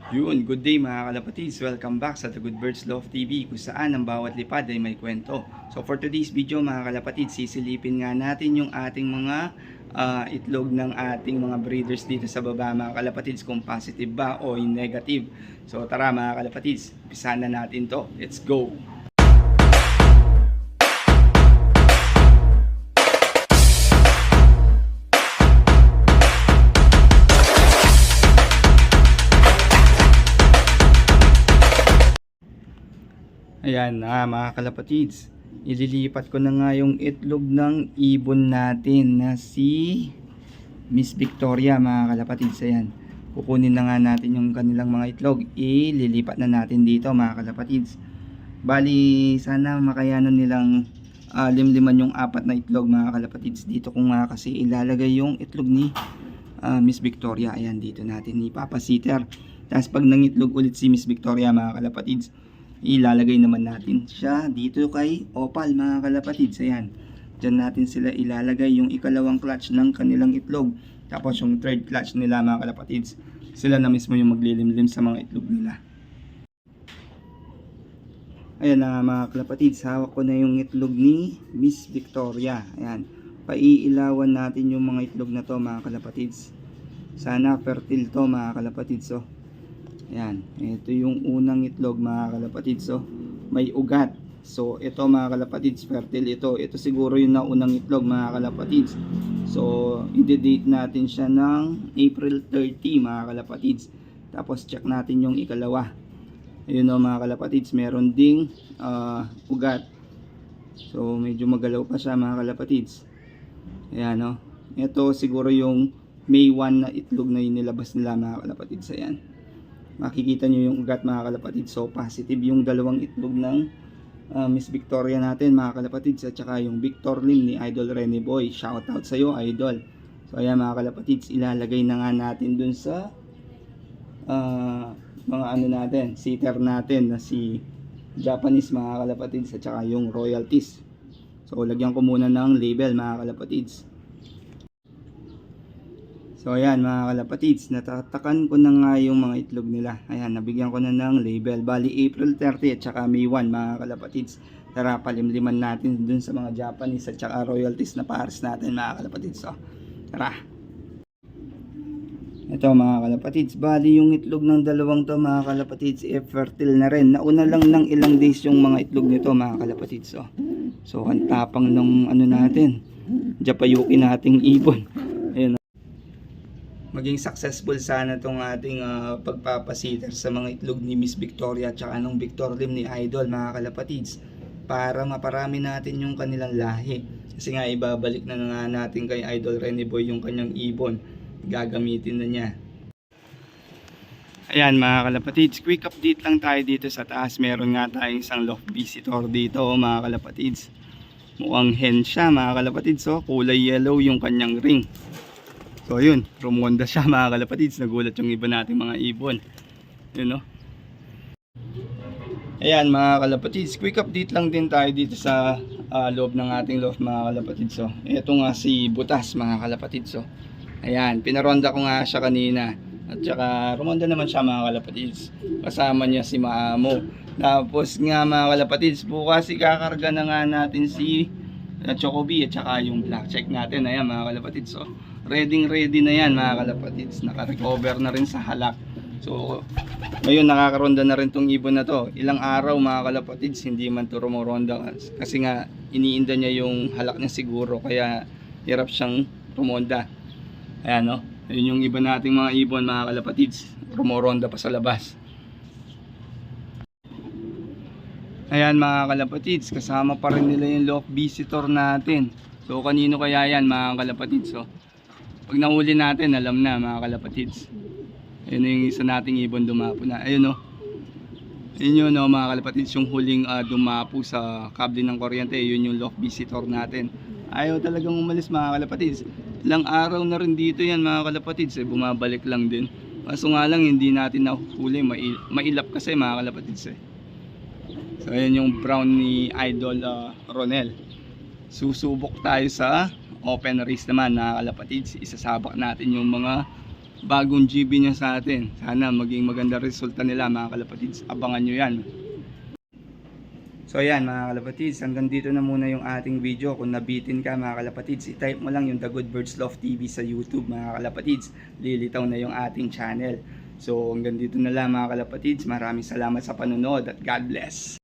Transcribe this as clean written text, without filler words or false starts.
Yun, good day mga kalapatids. Welcome back sa The Good Birds Love TV kung saan ang bawat lipad ay may kwento. So for today's video mga kalapatids, sisilipin nga natin yung ating mga itlog ng ating mga breeders dito sa baba mga kalapatids kung positive ba o negative. So tara mga kalapatids, umpisahan na natin to. Let's go! Ayan na mga kalapatids, ililipat ko na nga yung itlog ng ibon natin na si Miss Victoria mga kalapatids. Ayan, kukunin na nga natin yung kanilang mga itlog, ililipat na natin dito mga kalapatids. Bali sana makayanan nilang limliman yung apat na itlog mga kalapatids. Dito ko nga kasi ilalagay yung itlog ni Miss Victoria. Ayan, dito natin ipapasiter. Tapos pag nangitlog ulit si Miss Victoria mga kalapatids, ilalagay naman natin siya dito kay Opal mga kalapatids. Ayan, dyan natin sila ilalagay yung ikalawang clutch ng kanilang itlog. Tapos yung third clutch nila mga kalapatids, sila na mismo yung maglilimlim sa mga itlog nila. Ayan na mga kalapatids, hawak ko na yung itlog ni Miss Victoria. Ayan, paiilawan natin yung mga itlog na to mga kalapatids. Sana fertile to mga kalapatids. So ayan, ito yung unang itlog mga kalapatids. So may ugat. So ito mga kalapatids, fertile ito. Ito siguro yung naunang itlog mga kalapatids. So i-date natin siya ng April 30 mga kalapatids. Tapos check natin yung ikalawa. Ayun o mga kalapatids, meron ding ugat. So medyo magalaw pa siya mga kalapatids. Ayan o, ito siguro yung May 1 na itlog na inilabas nila mga kalapatids. Ayan, makikita nyo yung ugat mga kalapatids. So positive yung dalawang itlog ng Miss Victoria natin mga kalapatids, at saka yung Victor Lim ni Idol Rene Boy. Shoutout sa iyo Idol. So ayan mga kalapatids, ilalagay na nga natin dun sa mga ano natin, sitter natin na si Japanese mga kalapatids, at saka yung royalties. So lagyan ko muna ng label mga kalapatids. So ayan mga kalapatids, natatakan ko na nga yung mga itlog nila. Ayan, nabigyan ko na ng label. Bali April 30 at saka May 1 mga kalapatids. Tara, palimliman natin dun sa mga Japanese at saka royalties na pares natin mga kalapatids. So tara. Ito mga kalapatids, bali yung itlog ng dalawang to mga kalapatids, fertile na rin. Nauna lang ng ilang days yung mga itlog nito mga kalapatids. So ang tapang ng ano natin, Japayuki nating ibon. Ayun, maging successful sana itong ating pagpapasitter sa mga itlog ni Miss Victoria at saka ng Victor Lim ni Idol mga kalapatids, para maparami natin yung kanilang lahi. Kasi nga ibabalik na nga natin kay Idol Rene Boy yung kanyang ibon, gagamitin na niya. Ayan mga kalapatids, quick update lang tayo dito sa taas. Meron nga tayong isang loft visitor dito mga kalapatids. Mukhang hen siya mga kalapatids. So kulay yellow yung kanyang ring. So yun, rumonda siya mga kalapatids. Nagulat yung iba nating mga ibon. Yun no. Ayan mga kalapatids, quick update lang din tayo dito sa loob ng ating loft mga kalapatids. So ito nga si Butas mga kalapatids. So ayan, pinaronda ko nga siya kanina. At saka rumonda naman siya mga kalapatids. Kasama niya si Maamo. Tapos nga mga kalapatids, bukas ikakarga na nga natin si Chocobi at saka yung black check natin. Ayan mga kalapatids. So ready na yan mga kalapatids. Naka-recover na rin sa halak. So ngayon nakakaronda na rin tong ibon na to. Ilang araw mga kalapatids hindi man to rumoronda, kasi nga iniinda niya yung halak niya siguro, kaya hirap siyang rumonda. Ayan no, yun yung iba nating mga ibon mga kalapatids, rumoronda pa sa labas. Ayan mga kalapatids, kasama pa rin nila yung loft visitor natin. So kanino kaya yan mga kalapatids? So pag nahuli natin, alam na mga kalapatids. Ayun yung isa nating ibon dumapo na. Ayun no, ayun yun no mga kalapatids, yung huling dumapo sa kable ng kuryente. Yun yung loft visitor natin. Ayaw talagang umalis mga kalapatids. Ilang araw na rin dito yan mga kalapatids, bumabalik lang din. Kaso nga lang hindi natin nahuli, mailap kasi mga kalapatids. So ayun yung brown ni Idol Ronel. Susubok tayo sa open race naman mga kalapatids. Isasabak natin yung mga bagong GB niya sa atin. Sana maging maganda resulta nila mga kalapatids. Abangan nyo yan. So ayan mga kalapatids, hanggang dito na muna yung ating video. Kung nabitin ka mga kalapatids, i-type mo lang yung The Good Birds Love TV sa YouTube mga kalapatids. Lilitaw na yung ating channel. So hanggang dito na lang mga kalapatids. Maraming salamat sa panonood at God bless.